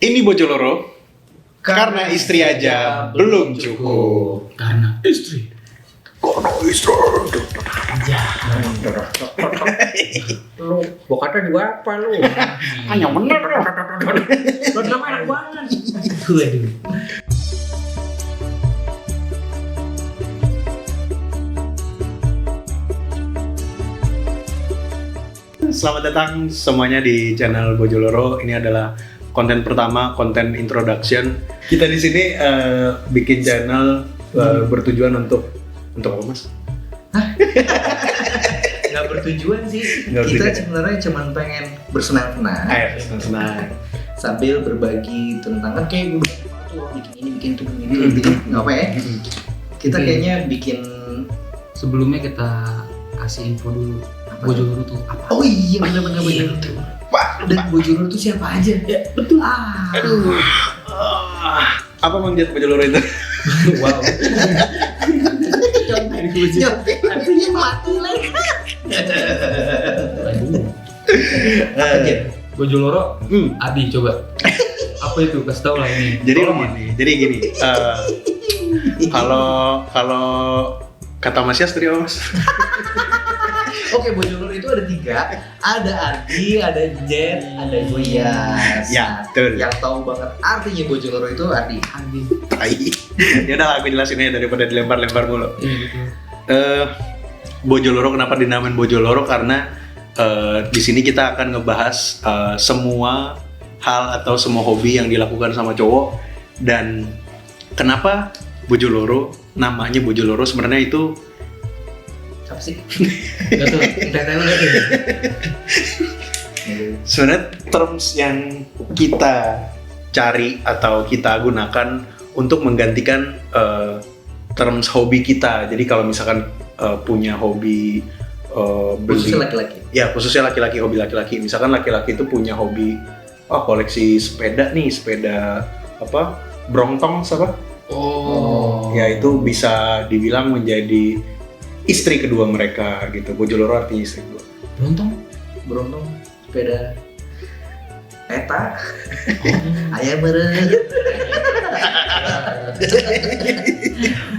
Ini Bojoloro karena istri aja belum cukup. Karena istri. Lu bokatnya juga apa lu? Hanya bener loh. Lu drama enak banget. Waduh. Selamat datang semuanya di channel Bojoloro. Ini adalah konten pertama, konten introduction. Kita di sini bikin channel bertujuan untuk apa, Mas? Nggak bertujuan sih. Nggak Kita bertujuan. sebenarnya cuma pengen bersenang-senang Senang. sambil berbagi tentang kan kayak gue bikin ini, bikin itu, bikin nggak apa ya? Kita Oke. kayaknya bikin Sebelumnya kita kasih info dulu. Bojoloro tuh apa? oh iya benar. Dan Bojoloro itu siapa aja? Ya betul. Aduh. Apa manjat Bojoloro itu? Wow. Artinya mati lagi. Apa aja? Bojoloro, Adi coba. Apa itu? Kasih tau lah ini. Jadi gini. Kalau kata Mas Yas tadi apa, Mas? Oke, Bojoloro itu ada 3. Ada Ardi, ada Jen, ada Goyas. Ya, betul. Yang tahu banget artinya Bojoloro itu Ardi. Adi. Tai. Ya udah aku jelasin aja daripada dilempar-lempar mulu. Iya betul. Bojoloro kenapa dinamain Bojoloro karena di sini kita akan ngebahas semua hal atau semua hobi yang dilakukan sama cowok. Dan kenapa Bojoloro, namanya Bojoloro sebenarnya itu Apa sih? Gak tuh, entertainment gak tuh? sebenarnya terms yang kita cari atau kita gunakan untuk menggantikan terms hobi kita. Jadi kalau misalkan punya hobi Khususnya laki-laki. ya khususnya laki-laki, hobi laki-laki. Misalkan laki-laki itu punya hobi koleksi sepeda nih, sepeda apa? Brompton apa? Oh. Ya itu bisa dibilang menjadi istri kedua mereka gitu. Bojoloro artinya istri kedua. Beruntung. Beruntung sepeda Eta ayah meren.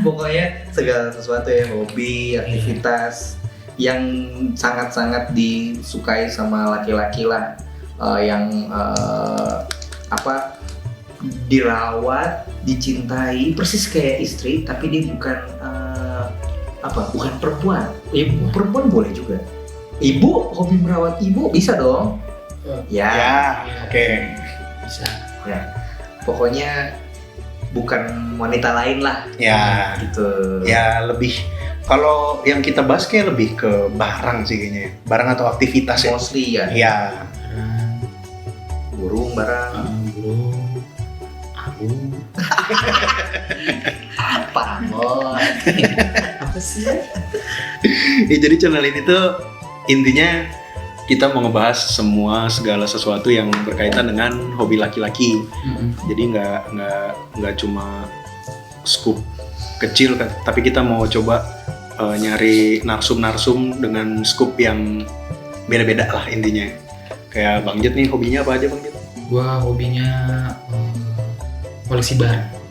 Pokoknya segala sesuatu ya, hobi, aktivitas yang sangat-sangat disukai sama laki-laki lah, yang dirawat, dicintai persis kayak istri, tapi dia bukan bukan perempuan. Perempuan boleh juga. Ibu, hobi merawat ibu bisa dong. Ya, Oke. Bisa. ya. Pokoknya bukan wanita lain lah. Ya. Gitu. Ya lebih, kalau yang kita bahas kayak lebih ke barang sih kayaknya ya. Barang atau aktivitas ya. Mostly ya. Ya. Burung barang. Burung. Aku. Apa bos? Apa sih? Ya, jadi channel ini tuh intinya kita mau ngebahas segala sesuatu yang berkaitan dengan hobi laki-laki. Jadi nggak cuma scoop kecil kan, tapi kita mau coba nyari narsum-narsum dengan scoop yang beda-beda lah intinya. Kayak Bang Jet nih, hobinya apa aja Bang Jet? Gua hobinya koleksi barang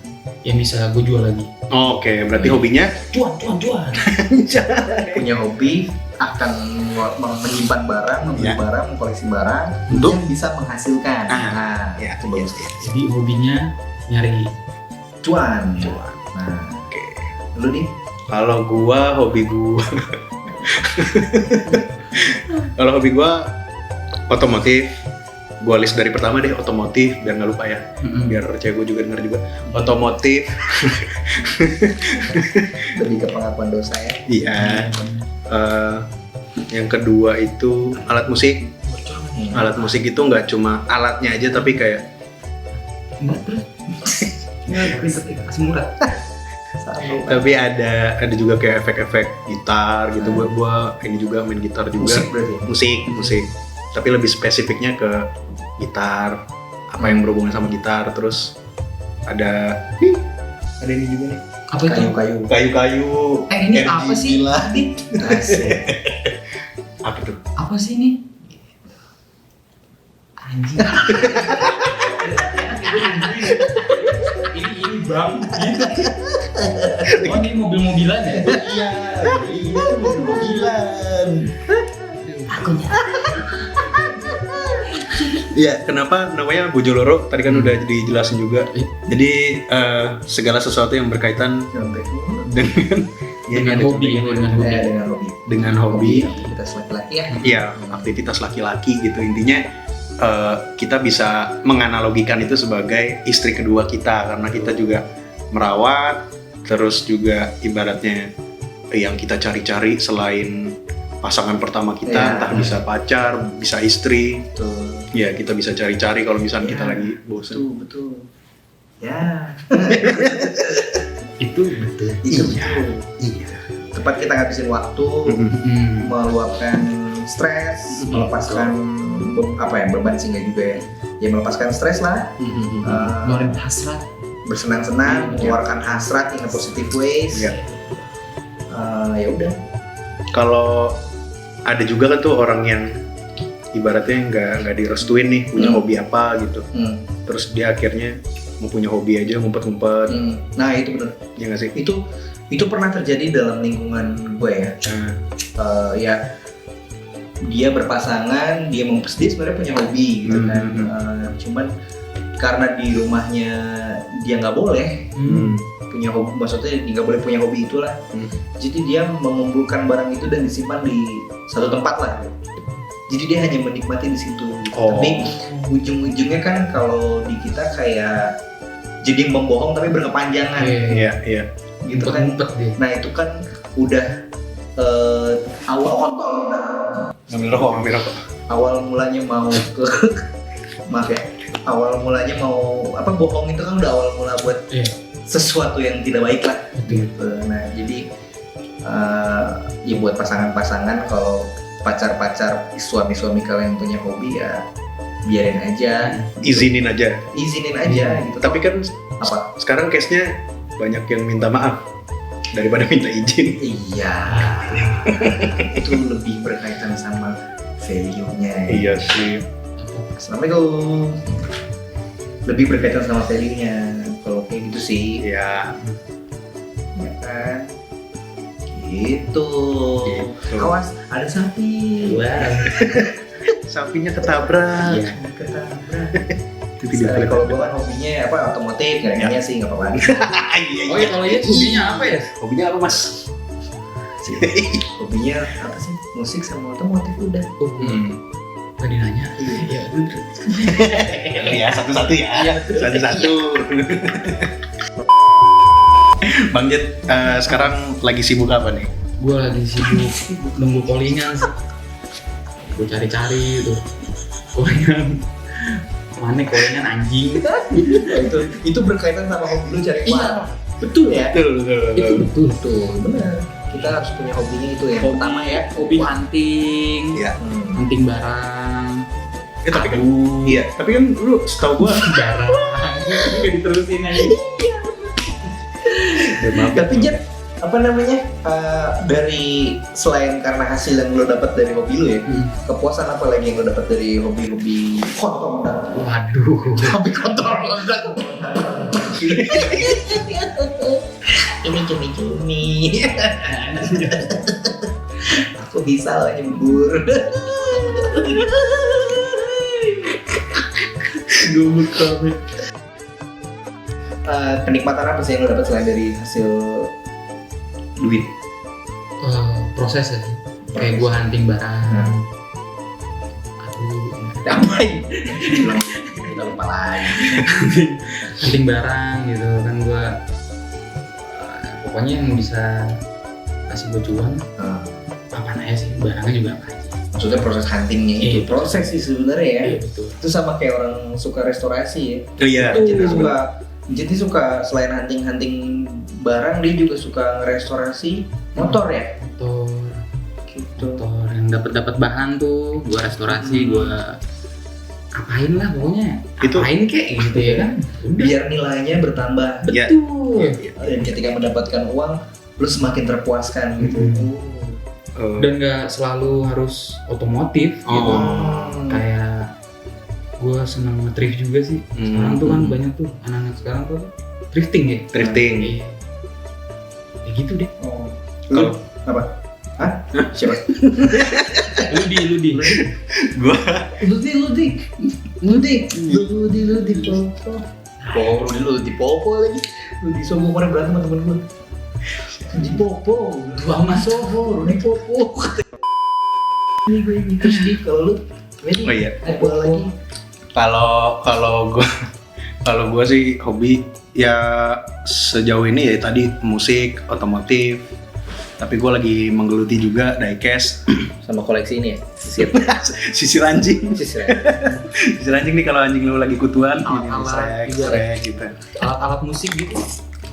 yang bisa gue jual lagi. Oke, berarti hobinya Cuan. Punya hobi akan menyimpan barang, membeli Ya. barang, mengkoleksi barang Untuk? yang bisa menghasilkan. Ya, itu bagus. Jadi hobinya nyari. Cuan. Cuan. Nah, Oke. lu nih? Kalau hobi gua otomotif. Gua list dari pertama deh, otomotif biar nggak lupa ya. Biar cewek gua juga denger juga. Otomotif. Lebih ke pengakuan dosa ya. Iya. Yang kedua itu alat musik. Alat musik itu nggak cuma alatnya aja tapi kayak Kasih murah. tapi ada juga kayak efek-efek gitar gitu. Gua ini juga main gitar juga. Musik berarti. Musik. Tapi lebih spesifiknya ke gitar, apa yang berhubungan sama gitar. Terus ada ini juga nih, Apa itu? Kayu-kayu. kayu-kayu. Ini energi apa sih? gila. Asik. Apa tuh? Apa sih ini? Anjing. ini bang. Oh ini mobil-mobilan ya? Iya, itu mobil-mobilan. Akunya. Iya, kenapa namanya Bojoloro? Tadi kan udah dijelasin juga. Jadi segala sesuatu yang berkaitan dengan Dengan hobi ya, dengan hobi aktivitas laki-laki ya. Iya, aktivitas laki-laki gitu. Intinya kita bisa menganalogikan itu sebagai istri kedua kita, karena kita juga merawat, terus juga ibaratnya yang kita cari-cari selain pasangan pertama kita, Ya. entah bisa pacar, bisa istri. Betul. Ya, kita bisa cari-cari kalau misalnya kita lagi bosan. Betul. Ya. Itu betul. Itu Iya. betul. Iya. Tempat kita ngabisin waktu, meluapkan stres, melepaskan beban sih nggak juga ya. Ya melepaskan stres lah, Ngeluarin hasrat. bersenang-senang, mengeluarkan hasrat in a positive ways. Iya. Ya udah. Kalau ada juga kan tuh orang yang ibaratnya nggak direstuin nih punya hobi apa gitu, terus dia akhirnya mau punya hobi aja ngumpet-ngumpet. Nah itu benar. Ya nggak sih? Itu pernah terjadi dalam lingkungan gue ya. Ya dia berpasangan, dia sebenarnya punya hobi gitu kan. Cuman karena di rumahnya dia nggak boleh punya hobi, maksudnya dia nggak boleh punya hobi itulah. Jadi dia mengumpulkan barang itu dan disimpan di satu tempat lah. Jadi dia hanya menikmati di situ. Tapi ujung-ujungnya kan kalau di kita kayak jadi membohong tapi berkepanjangan. Iya. Gitu kan. Ngumpet dia. Nah itu kan udah Ngambil rokok. awal mulanya mau ke maaf ya, awal mulanya mau bohong itu kan udah awal mula buat sesuatu yang tidak baik lah gitu. Nah jadi ya buat pasangan-pasangan, kalau pacar-pacar suami-suami kalian punya hobi ya biarin aja, Izinin aja. gitu. Tapi kan Apa? sekarang case-nya banyak yang minta maaf daripada minta izin. Iya, itu lebih berkaitan sama value-nya. Iya sih. Assalamualaikum. Lebih berkaitan sama value-nya. Kalau kayak gitu sih, Iya. ya kan? Gitu. Gitu. Awas, ada sapi. Sapinya ketabrak. Iya, ketabrak. Itu tidak boleh. Kalau gue kan hobinya otomotif, kayaknya sih nggak apa-apa. Iya. Oh ya kalau dia hobinya apa ya? Hobinya apa, Mas? Hobinya apa sih? Musik sama otomotif udah. Gak dinanya. Iya. Ya, satu-satu ya. Satu-satu. Bang Jet, sekarang lagi sibuk apa nih? Gue lagi sibuk nunggu callingan sih. Gue cari-cari gitu callingan. Mana callingan anjing? itu berkaitan sama hobi lu cari uang. Iya, betul ya. Itu betul. Betul, benar. Kita harus punya hobinya itu yang pertama ya. Hobi hunting, Iya. hunting barang. Tapi kan, iya. Tapi kan lu setahu gua Barang. Gak diterusin aja. Tapi Jet, dari selain karena hasil yang lo dapat dari hobi lo ya, kepuasan apa lagi yang lo dapat dari hobi-hobi kotor? Waduh. Hobi kotor. Cumi. Aku bisa lah nyembur. Gue kami. Kenikmatan apa sih yang lo dapat selain dari hasil duit? Proses ya sih. Kayak gue hunting barang. Ngapain? Kita lupa lagi. Hunting barang gitu kan gue. Pokoknya yang bisa kasih gue cuan. Apaan aja sih, barangnya juga apa aja. Maksudnya proses huntingnya itu. Iya. Proses sih sebenarnya ya. Iya betul. Itu sama kayak orang suka restorasi ya. oh iya. Jadi suka selain hunting barang, dia juga suka ngerestorasi motor ya. Motor yang dapat bahan tuh, gue restorasi, gue apain lah pokoknya. Itu- Apain kek gitu ya kan. Udah. Biar nilainya bertambah. Ya. Betul. Dan ketika mendapatkan uang, lu semakin terpuaskan gitu. Dan nggak selalu harus otomotif gitu. Oh. Kayak gue senang nge-thrift juga sih. Sekarang tuh kan banyak tuh anak-anak sekarang tuh thrifting ya. Thrifting. Iya. Ya gitu deh. Oh. Kalau Apa? Hah? Siapa? Ludi. gua Ludi Popo. Ludi Popo lagi. Ludi sombong orang berantem sama temen gue. Ludi Popo, dua mas sobo, Ludi Popo. Ini terus di kalau lu, Oh iya. Apa lagi? Kalau gua sih hobi ya sejauh ini ya tadi musik, otomotif. Tapi gue lagi menggeluti juga diecast. Sama koleksi ini ya, Sisir anjing. sisir. Sisir anjing nih kalau anjing lu lagi kutuan, Alat-alat ini juga. srek gitu. Alat-alat musik gitu.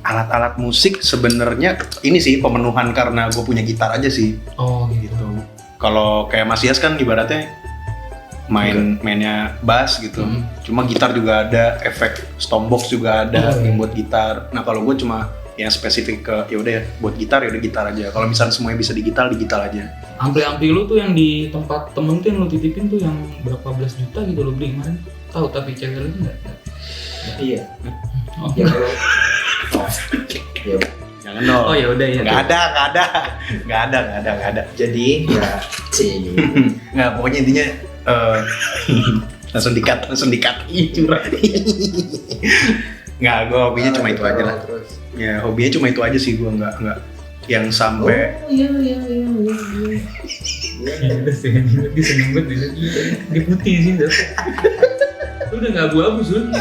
Alat-alat musik sebenarnya ini sih pemenuhan karena gue punya gitar aja sih. Oh Gitu. Kalau kayak Mas Yas kan ibaratnya mainnya bass gitu. Cuma gitar juga ada, efek stompbox juga ada yang buat gitar. Nah kalau gue cuma yang spesifik ke ya udah buat gitar ya udah gitar aja. Kalau misalnya semuanya bisa di gitar aja. Ampli lu tuh yang di tempat temen tuh yang lu titipin tuh yang berapa belas juta gitu lo beli kemarin. Tahu tapi cewek lu enggak? Iya. Oh. Ya kalau ya, Jangan dong. Oh ya udah ya. Nggak ada. jadi ya sih. Nggak, pokoknya intinya langsung dikat. Ih, curang. Nggak, gue hobinya cuma itu aja lah. Terus. Ya hobinya cuma itu aja sih, gue nggak yang sampai Iya. Udah sih, dia seneng banget dia putih sih. Lu udah nggak abu-abu Sun.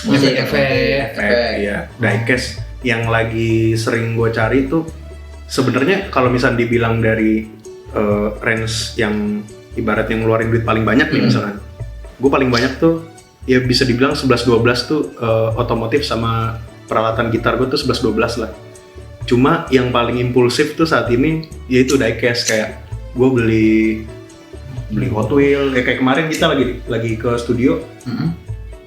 Musik efek. ya diecast yang lagi sering gue cari tuh sebenarnya kalau misalnya dibilang dari range yang ibaratnya ngeluarin duit paling banyak nih misalkan, gue paling banyak tuh ya bisa dibilang 11-12 tuh otomotif sama peralatan gitar gue tuh 11-12 lah. Cuma yang paling impulsif tuh saat ini yaitu diecast. Kayak gue beli Hot Wheel kayak kemarin kita lagi ke studio.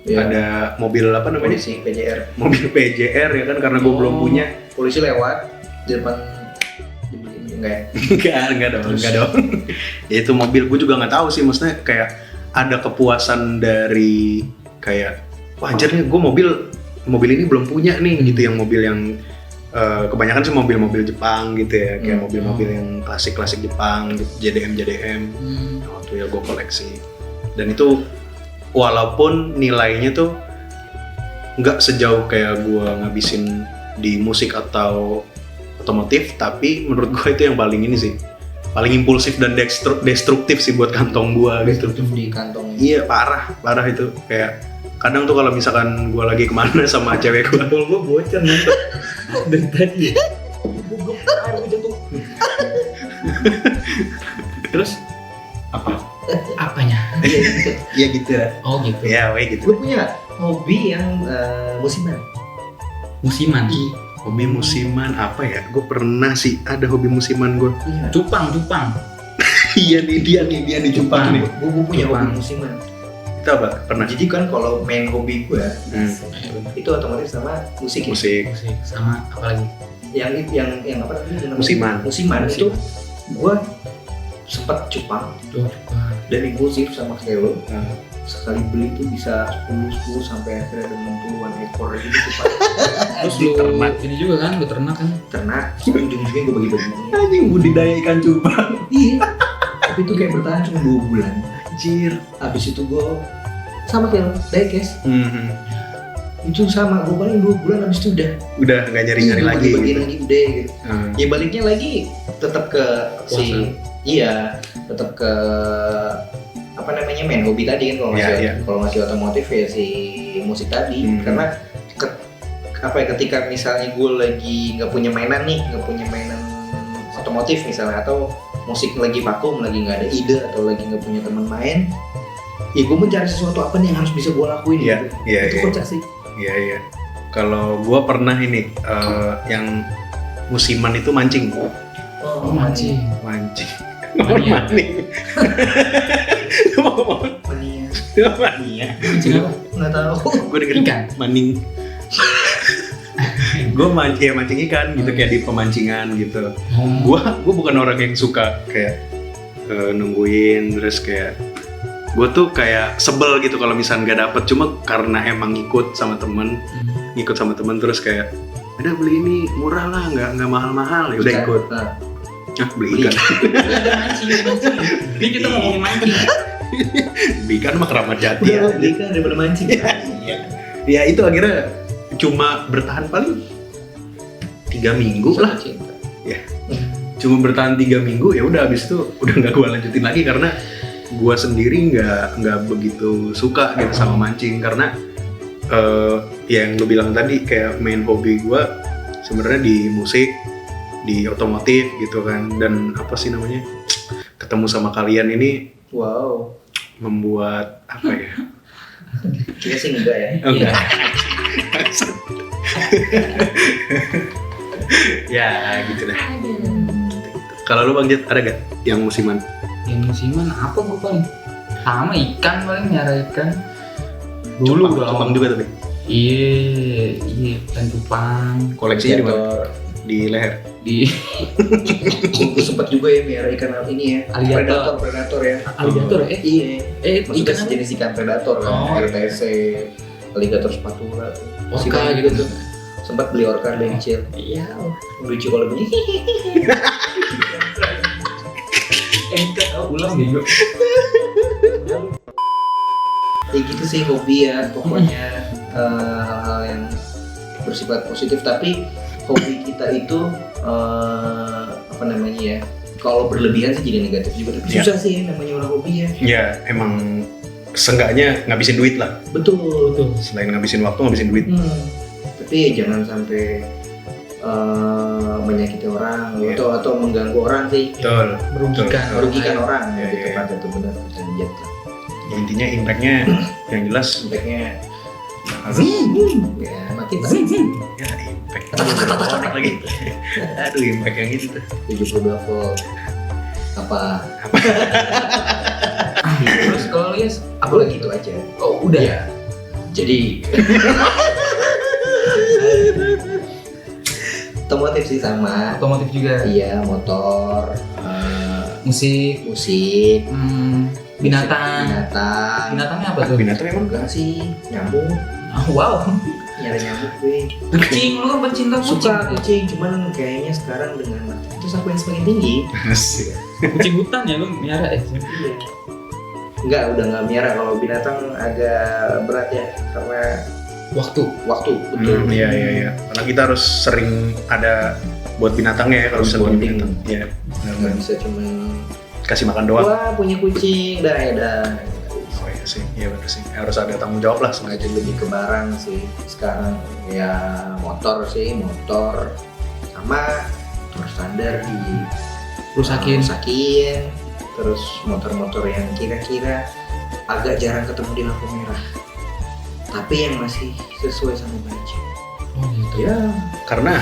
Ya. Ada mobil apa namanya? Polisi PJR. Mobil PJR ya kan karena gue belum punya. Polisi lewat di depan dibeliin enggak ya? Enggak dong. Ya itu mobil gue juga nggak tahu sih, maksudnya kayak ada kepuasan dari kayak wah anjir nih gue mobil ini belum punya nih gitu, yang mobil yang kebanyakan sih mobil-mobil Jepang gitu ya, kayak mobil-mobil yang klasik-klasik Jepang, JDM. Waktu ya gue koleksi. Dan itu walaupun nilainya tuh nggak sejauh kayak gue ngabisin di musik atau otomotif, tapi menurut gue itu yang paling ini sih, paling impulsif dan destruktif sih buat kantong gue gitu. Destruktif di kantong. Iya parah itu kayak kadang tuh kalau misalkan gue lagi kemana sama cewek gue, Jempol gue bocor nih dari tadi. Terus apanya? Iya gitu ya. Oh gitu. Iya, gitu. Lu punya hobi yang musiman? Musiman. Hobi musiman apa ya? Gue pernah sih ada hobi musiman gue. Iya. Cupang. Iya nih dia nih Jepang nih. Gue punya Jepang. hobi musiman. Itu apa? Pernah? Jadi kan kalau main hobi gue itu otomatis sama musik. Musik. Musik sama apa lagi? Yang apa namanya? Musiman. Itu gue sempat cupang Tuh cupang. dan impulsif sama kayak lo. Sekali beli tuh bisa 10 sampai akhirnya ada 60-an ekor gitu cupang. Terus lu ini juga kan, beternak kan? Ternak, ujung-ujungnya gue bagi-bagi. Anjing budidaya ikan cupang. Iya. Tapi itu kayak bertahan cuma 2 bulan. Anjir. Habis itu gue sama kayak lo, diecast. Itu sama, gue paling 2 bulan habis itu Udah nggak nyari-nyari lagi. Bagi Gitu. lagi udah gitu. Ya baliknya lagi tetap ke tetap ke apa namanya main hobi tadi kan, kalau masih otomotif ya si musik tadi. Karena ketika misalnya gue lagi nggak punya mainan otomotif misalnya, atau musik lagi vakum, lagi nggak ada ide atau lagi nggak punya teman main, ya gue mencari sesuatu apa nih yang harus bisa gue lakuin gitu. Itu kocak sih. Iya. Kalau gue pernah ini yang musiman itu mancing. Oh, mancing. Mancing. Mania. Mania. Mancing apa? Nggak tahu. Gue dengerin Ikan. maning. Gue mancing ikan gitu, kayak di pemancingan gitu. Gue bukan orang yang suka kayak nungguin terus kayak gue tuh kayak sebel gitu kalau misalnya nggak dapet, cuma karena emang ngikut sama temen terus kayak udah beli ini murah lah, nggak mahal-mahal, ya udah ikut. Beli ikan. Ada mancing. Ini kita ngomongin mancing. Beli ikan mah Keramat Jati ya. Beli kan daripada mancing. Ya itu akhirnya cuma bertahan paling 3 minggu lah. Ya. Cuma bertahan 3 minggu, ya udah habis itu udah nggak gue lanjutin lagi karena gue sendiri nggak begitu suka gitu sama mancing, karena yang lo bilang tadi kayak main hobi gue sebenarnya di musik, di otomotif gitu kan, dan apa sih namanya, ketemu sama kalian ini Wow. membuat apa ya? Kayaknya sih enggak ya. Enggak. Ya gitu dah. Kalau lu Bang Jet ada gak yang musiman? Yang musiman apa gue paling? Sama ikan paling, nyara ikan. Dulu udah cupang juga tapi. Iya, ikan cupang. Koleksinya di mana? Di leher. Di Gue sempet juga ya miara ikan ini ya. Alligator. Predator ya. Alligator ya? Iya. Maksudnya Ikan apa? sejenis ikan predator kan. Oh. RTC, alligator spatula. Orca Siapa gitu. tuh. Sempat beli orca bencil. Iya. Lucu kalau bunyi. Ikan ulang gitu. Ya gitu sih hobi ya, pokoknya hal-hal yang bersifat positif, tapi hobi kita itu apa namanya ya, kalau berlebihan sih jadi negatif juga, tapi susah sih namanya orang hobi ya. Ya emang seenggaknya ngabisin duit lah. Betul. Selain ngabisin waktu, ngabisin duit. Tapi ya jangan sampai menyakiti orang atau mengganggu orang sih. Betul. Merugikan orang Ya, gitu ya. kan, itu benar bisa dijat. Ya, intinya impactnya yang jelas Impactnya harus ya makin ya impact lagi. Aduh impact yang itu tuh. 72 volt apa Terus kalau lu ya apa lagi itu aja. Oh udah. Ya. Jadi otomotif sih sama. Otomotif juga. Iya, motor, Musik. musik, Binatang. Binatangnya apa tuh? Binatang emang Enggak sih, nyamuk, Wow. nyari nyamuk gue. Kucing, lu kan pecinta kucing. Suka kucing, cuman kayaknya sekarang dengan aktivitas aku yang semakin tinggi. asik. Kucing hutan ya lu miara ya? Iya. Enggak, udah nggak miara. Kalau binatang agak berat ya, karena Waktu. waktu. Betul. Iya. Karena kita harus sering ada buat binatangnya ya kalau Harus misalnya punya bonding. binatang. Iya. Nggak benar-benar. bisa cuma Kasih makan doang. wah punya kucing, dah. Oh iya sih, iya benar sih. Harus ada tanggung jawab lah sengaja. Sengaja lebih ke barang sih sekarang ya, motor sama motor standar Rusakin. terus motor-motor yang kira-kira agak jarang ketemu di lampu merah tapi yang masih sesuai sama budget. Oh gitu. Ya, Karena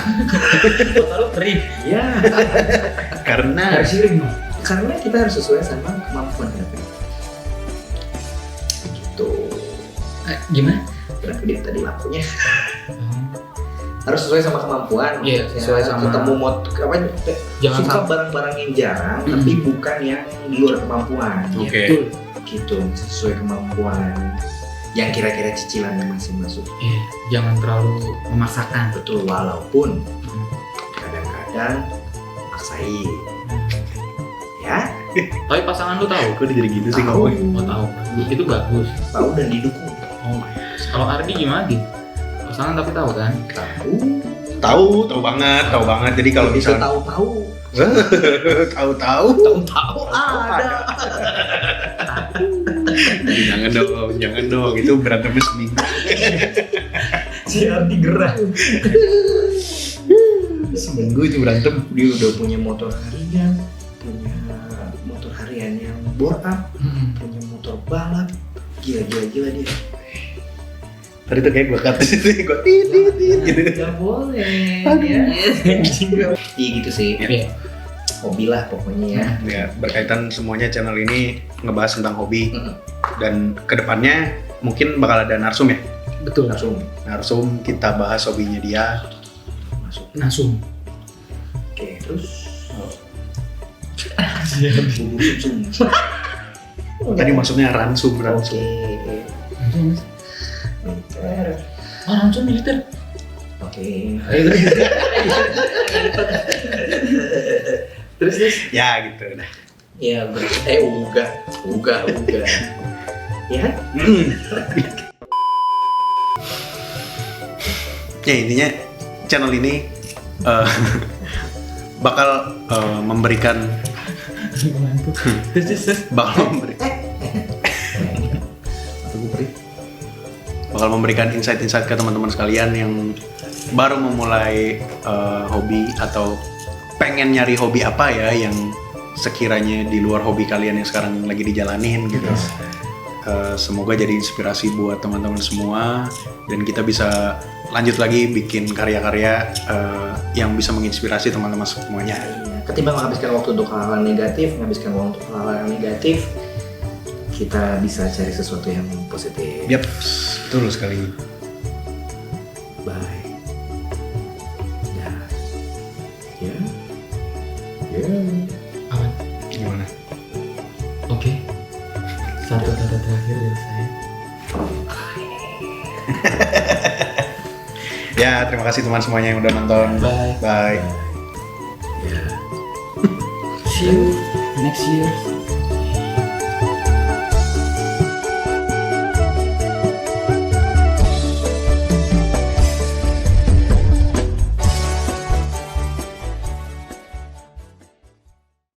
Lalu kering. ya, karena Siring. karena kita harus sesuai sama kemampuan kita. Gitu. Gimana? Berarti dia tadi lampunya harus sesuai sama kemampuan. Iya, Maksudnya sesuai sama- ketemu Jangan suka sampai. barang-barang yang jarang tapi bukan yang di luar kemampuan. Oke. Betul. Gitu, sesuai kemampuan yang kira-kira cicilannya masih masuk. Iya, jangan terlalu memaksakan. Betul, walaupun kadang-kadang maksain. Ya, Tapi pasangan lu tahu? kok jadi gitu sih Tahu. ngomongin. Oh tahu. Itu bagus. tahu dan didukung. Oh. Kalau Ardi gimana Di? Pasangan tapi tahu kan? Tahu banget. Jadi kalau bisa misalnya tahu-tahu. tahu Ada. jangan dong itu berantemnya seminggu. Si Ardi gerah. Seminggu itu berantem. Dia udah punya motor harian, punya motor harian yang bore up, punya motor balap. Gila dia. Tadi tuh kayak gue kata sih, gue titit gitu. Gak boleh. Aduh. Ya. Iya gitu sih. Iya. Hobi lah pokoknya ya. Ya berkaitan semuanya channel ini ngebahas tentang hobi dan kedepannya mungkin bakal ada narsum ya. Betul. Narsum kita bahas hobinya dia. Masuk. Nasum. Oke, terus bubur sumsum. Tadi maksudnya ransum. Oke. Militer. Oh, langsung militer. Oke. Terus Ya gitu dah. Ya, uga. Ya. Ya intinya channel ini bakal memberikan bakal memberikan insight-insight ke teman-teman sekalian yang baru memulai hobi atau pengen nyari hobi apa ya yang sekiranya di luar hobi kalian yang sekarang lagi dijalanin gitu. Semoga jadi inspirasi buat teman-teman semua dan kita bisa lanjut lagi bikin karya-karya yang bisa menginspirasi teman-teman semuanya. Ketimbang menghabiskan waktu untuk hal-hal negatif, kita bisa cari sesuatu yang positif. Yap, betul sekali. Bye. Ya. Apa? Gimana? Oke. Satu kata terakhir dari saya. Ya, terima kasih teman semuanya yang udah nonton. Bye. Bye. Ya. See you next year.